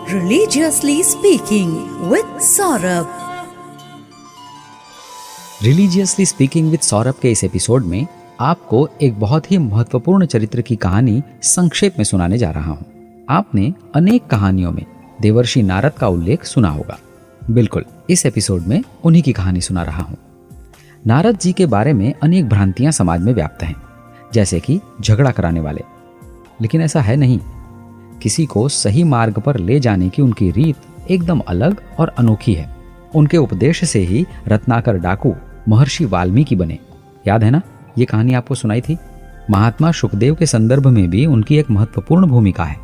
Religiously Speaking with Saurabh. Religiously speaking with Saurabh के इस episode में आपको एक बहुत ही महत्वपूर्ण चरित्र की कहानी संक्षेप में सुनाने जा रहा हूँ। आपने अनेक कहानियों में देवर्षि नारद का उल्लेख सुना होगा। बिल्कुल, इस एपिसोड में उन्हीं की कहानी सुना रहा हूँ। नारद जी के बारे में अनेक भ्रांतियां समाज में व्याप्त हैं, जैसे कि झगड़ा कराने वाले, लेकिन ऐसा है नहीं। किसी को सही मार्ग पर ले जाने की उनकी रीत एकदम अलग और अनोखी है। उनके उपदेश से ही रत्नाकर डाकू महर्षि वाल्मीकि बने। याद है ना, ये कहानी आपको सुनाई थी। महात्मा शुकदेव के संदर्भ में भी उनकी एक महत्वपूर्ण भूमिका है।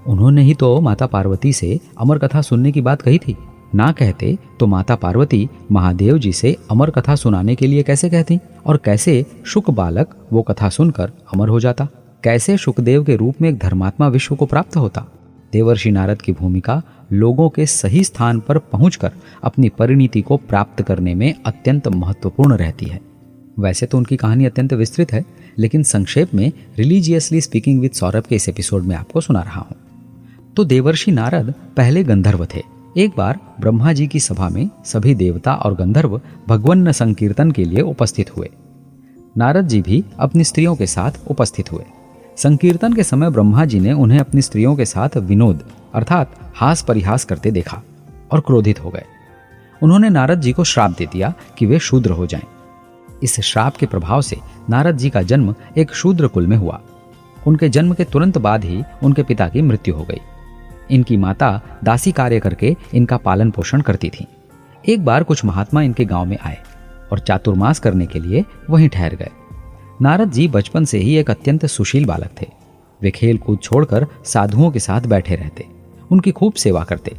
उन्होंने ही तो माता पार्वती से अमर कथा सुनने की बात कही थी। ना कहते तो माता पार्वती महादेव जी से अमर कथा सुनाने के लिए कैसे कहती, और कैसे शुक बालक वो कथा सुनकर अमर हो जाता, कैसे शुकदेव के रूप में एक धर्मात्मा विश्व को प्राप्त होता। देवर्षि नारद की भूमिका लोगों के सही स्थान पर पहुंचकर अपनी परिणति को प्राप्त करने में अत्यंत महत्वपूर्ण रहती है। वैसे तो उनकी कहानी अत्यंत विस्तृत है, लेकिन संक्षेप में रिलीजियसली स्पीकिंग विद सौरभ के इस एपिसोड में आपको सुना रहा हूं। तो देवर्षि नारद पहले गंधर्व थे। एक बार ब्रह्मा जी की सभा में सभी देवता और गंधर्व भगवन्न संकीर्तन के लिए उपस्थित हुए। नारद जी भी अपनी स्त्रियों के साथ उपस्थित हुए। संकीर्तन के समय ब्रह्मा जी ने उन्हें अपनी स्त्रियों के साथ विनोद अर्थात हास परिहास करते देखा और क्रोधित हो गए। उन्होंने नारद जी को श्राप दे दिया कि वे शूद्र हो जाएं। इस श्राप के प्रभाव से नारद जी का जन्म एक शूद्र कुल में हुआ। उनके जन्म के तुरंत बाद ही उनके पिता की मृत्यु हो गई। इनकी माता दासी कार्य करके इनका पालन पोषण करती थी। एक बार कुछ महात्मा इनके गांव में आए और चातुर्मास करने के लिए वहीं ठहर गए। नारद जी बचपन से ही एक अत्यंत सुशील बालक थे। वे खेल कूद छोड़कर साधुओं के साथ बैठे रहते, उनकी खूब सेवा करते।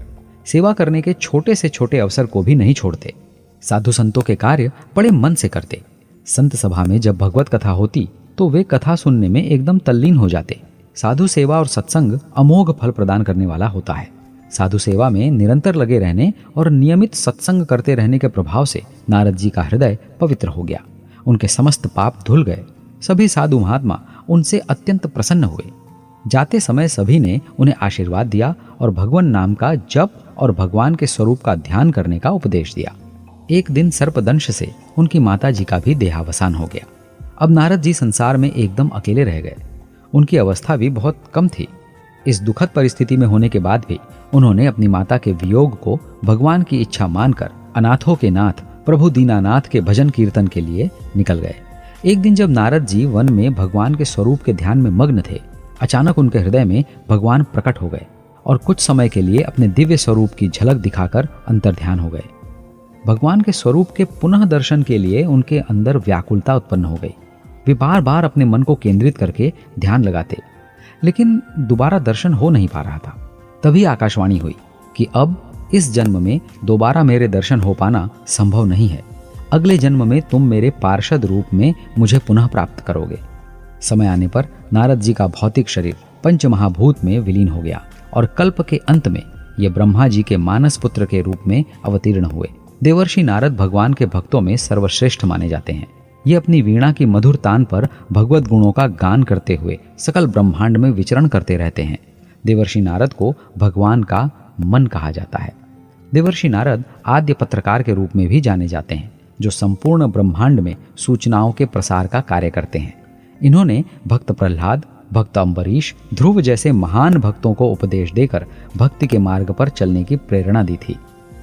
सेवा करने के छोटे से छोटे अवसर को भी नहीं छोड़ते। साधु संतों के कार्य बड़े मन से करते। संत सभा में जब भगवत कथा होती तो वे कथा सुनने में एकदम तल्लीन हो जाते। साधु सेवा और सत्संग अमोघ फल प्रदान करने वाला होता है। साधु सेवा में निरंतर लगे रहने और नियमित सत्संग करते रहने के प्रभाव से नारद जी का हृदय पवित्र हो गया। उनके समस्त पाप धुल गए। सभी साधु महात्मा उनसे अत्यंत प्रसन्न हुए। जाते समय सभी ने उन्हें आशीर्वाद दिया और भगवान नाम का जप और भगवान के स्वरूप का ध्यान करने का उपदेश दिया। एक दिन सर्पदंश से उनकी माता जी का भी देहावसान हो गया। अब नारद जी संसार में एकदम अकेले रह गए। उनकी अवस्था भी बहुत कम थी। इस दुखद परिस्थिति में होने के बाद भी उन्होंने अपनी माता के वियोग को भगवान की इच्छा मानकर अनाथों के नाथ प्रभु दीनानाथ के भजन कीर्तन के लिए निकल गए। एक दिन जब नारद जी वन में भगवान के स्वरूप के ध्यान में मग्न थे, अचानक उनके हृदय में भगवान प्रकट हो गए और कुछ समय के लिए अपने दिव्य स्वरूप की झलक दिखाकर अंतर्ध्यान हो गए। भगवान के स्वरूप के पुनः दर्शन के लिए उनके अंदर व्याकुलता उत्पन्न हो गई। वे बार बार अपने मन को केंद्रित करके ध्यान लगाते, लेकिन दोबारा दर्शन हो नहीं पा रहा था। तभी आकाशवाणी हुई कि अब इस जन्म में दोबारा मेरे दर्शन हो पाना संभव नहीं है। अगले जन्म में तुम मेरे पार्षद रूप में मुझे पुनः प्राप्त करोगे। समय आने पर नारद जी का भौतिक शरीर पंचमहाभूत में विलीन हो गया और कल्प के अंत में ये ब्रह्मा जी के मानस पुत्र के रूप में अवतीर्ण हुए। देवर्षि नारद भगवान के भक्तों में सर्वश्रेष्ठ माने जाते हैं। ये अपनी वीणा की मधुर तान पर भगवत गुणों का गान करते हुए सकल ब्रह्मांड में विचरण करते रहते हैं। देवर्षि नारद को भगवान का मन कहा जाता है। देवर्षि नारद आद्य पत्रकार के रूप में भी जाने जाते हैं, जो संपूर्ण ब्रह्मांड में सूचनाओं के प्रसार का कार्य करते हैं। इन्होंने भक्त प्रहलाद, भक्त अम्बरीश, ध्रुव जैसे महान भक्तों को उपदेश देकर भक्ति के मार्ग पर चलने की प्रेरणा दी थी।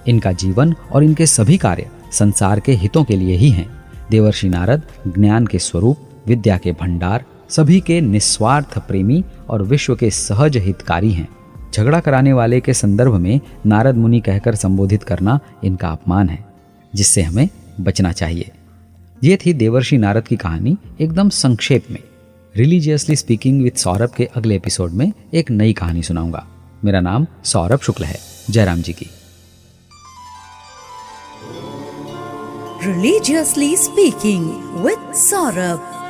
इनका जीवन और इनके सभी कार्य संसार के हितों के लिए ही हैं। देवर्षि नारद ज्ञान के स्वरूप, विद्या के भंडार, सभी के निस्वार्थ प्रेमी और विश्व के सहज हितकारी हैं। झगड़ा कराने वाले के संदर्भ में नारद मुनि कहकर संबोधित करना इनका अपमान है, जिससे हमें बचना चाहिए। ये थी देवर्षि नारद की कहानी एकदम संक्षेप में। रिलीजियसली स्पीकिंग विद सौरभ के अगले एपिसोड में एक नई कहानी सुनाऊंगा। मेरा नाम सौरभ शुक्ल है। जयराम जी की। Religiously Speaking with Saurabh.